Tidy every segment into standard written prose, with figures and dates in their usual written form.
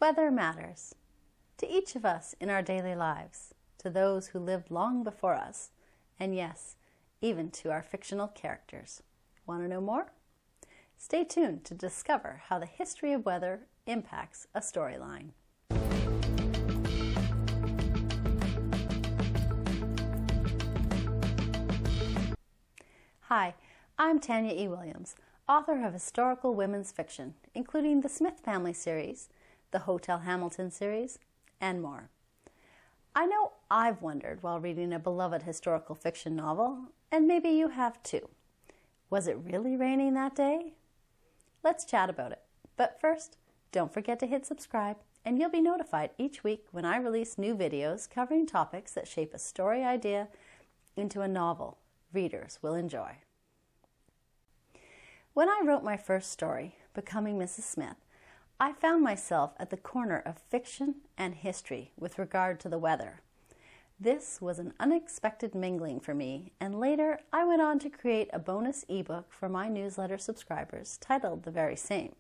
Weather matters to each of us in our daily lives, to those who lived long before us, and yes, even to our fictional characters. Want to know more? Stay tuned to discover how the history of weather impacts a storyline. Hi, I'm Tanya E. Williams, author of historical women's fiction, including the Smith Family series, the Hotel Hamilton series, and more. I know I've wondered while reading a beloved historical fiction novel, and maybe you have too. Was it really raining that day? Let's chat about it. But first, don't forget to hit subscribe, and you'll be notified each week when I release new videos covering topics that shape a story idea into a novel readers will enjoy. When I wrote my first story, Becoming Mrs. Smith, I found myself at the corner of fiction and history with regard to the weather. This was an unexpected mingling for me, and later I went on to create a bonus ebook for my newsletter subscribers titled the very same.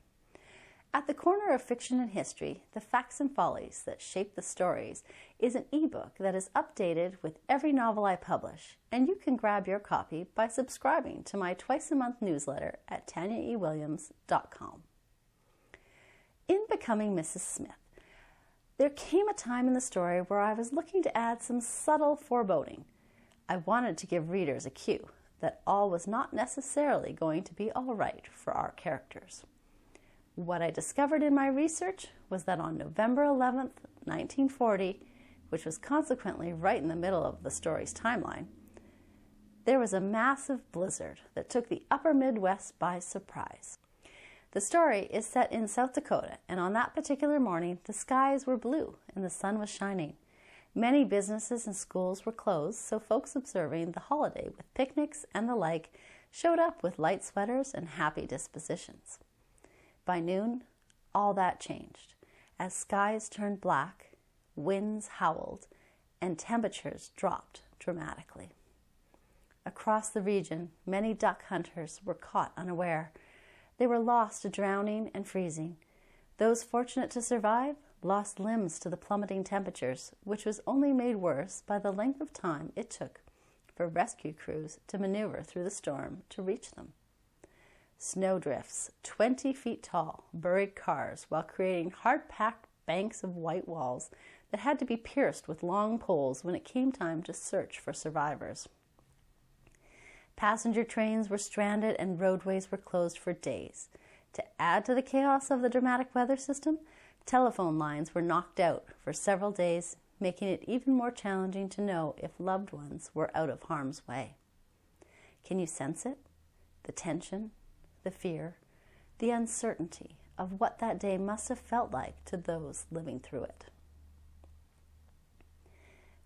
At the corner of fiction and history, the facts and follies that shape the stories is an ebook that is updated with every novel I publish, and you can grab your copy by subscribing to my twice-a-month newsletter at tanyaewilliams.com. In Becoming Mrs. Smith, there came a time in the story where I was looking to add some subtle foreboding. I wanted to give readers a cue that all was not necessarily going to be all right for our characters. What I discovered in my research was that on November 11th, 1940, which was consequently right in the middle of the story's timeline, there was a massive blizzard that took the upper Midwest by surprise. The story is set in South Dakota, and on that particular morning, the skies were blue and the sun was shining. Many businesses and schools were closed, so folks observing the holiday with picnics and the like showed up with light sweaters and happy dispositions. By noon, all that changed, as skies turned black, winds howled, and temperatures dropped dramatically. Across the region, many duck hunters were caught unaware. They were lost to drowning and freezing. Those fortunate to survive lost limbs to the plummeting temperatures, which was only made worse by the length of time it took for rescue crews to maneuver through the storm to reach them. Snowdrifts, 20 feet tall, buried cars while creating hard-packed banks of white walls that had to be pierced with long poles when it came time to search for survivors. Passenger trains were stranded and roadways were closed for days. To add to the chaos of the dramatic weather system, telephone lines were knocked out for several days, making it even more challenging to know if loved ones were out of harm's way. Can you sense it? The tension, the fear, the uncertainty of what that day must have felt like to those living through it.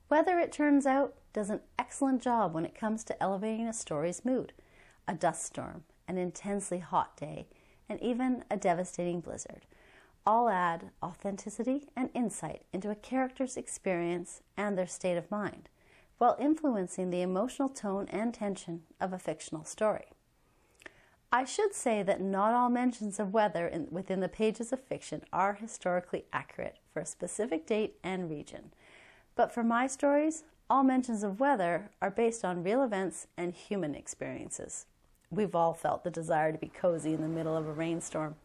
Weather, it turns out, does an excellent job when it comes to elevating a story's mood. A dust storm, an intensely hot day, and even a devastating blizzard all add authenticity and insight into a character's experience and their state of mind, while influencing the emotional tone and tension of a fictional story. I should say that not all mentions of weather within the pages of fiction are historically accurate for a specific date and region. But for my stories, all mentions of weather are based on real events and human experiences. We've all felt the desire to be cozy in the middle of a rainstorm,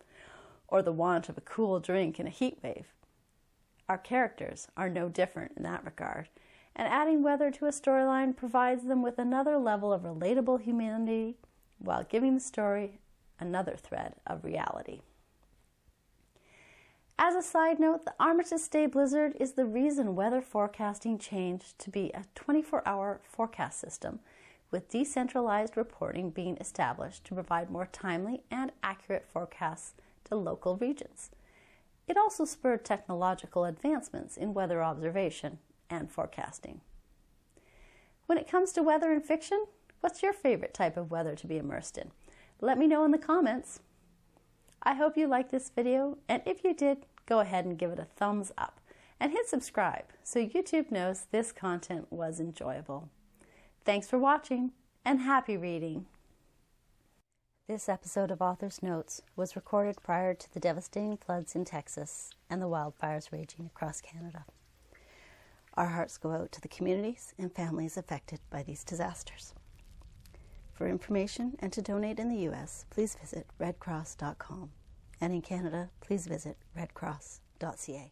or the want of a cool drink in a heat wave. Our characters are no different in that regard, and adding weather to a storyline provides them with another level of relatable humanity while giving the story another thread of reality. As a side note, the Armistice Day Blizzard is the reason weather forecasting changed to be a 24-hour forecast system, with decentralized reporting being established to provide more timely and accurate forecasts to local regions. It also spurred technological advancements in weather observation and forecasting. When it comes to weather in fiction, what's your favorite type of weather to be immersed in? Let me know in the comments. I hope you liked this video, and if you did, go ahead and give it a thumbs up and hit subscribe so YouTube knows this content was enjoyable. Thanks for watching, and happy reading! This episode of Author's Notes was recorded prior to the devastating floods in Texas and the wildfires raging across Canada. Our hearts go out to the communities and families affected by these disasters. For information and to donate in the U.S., please visit redcross.com. And in Canada, please visit redcross.ca.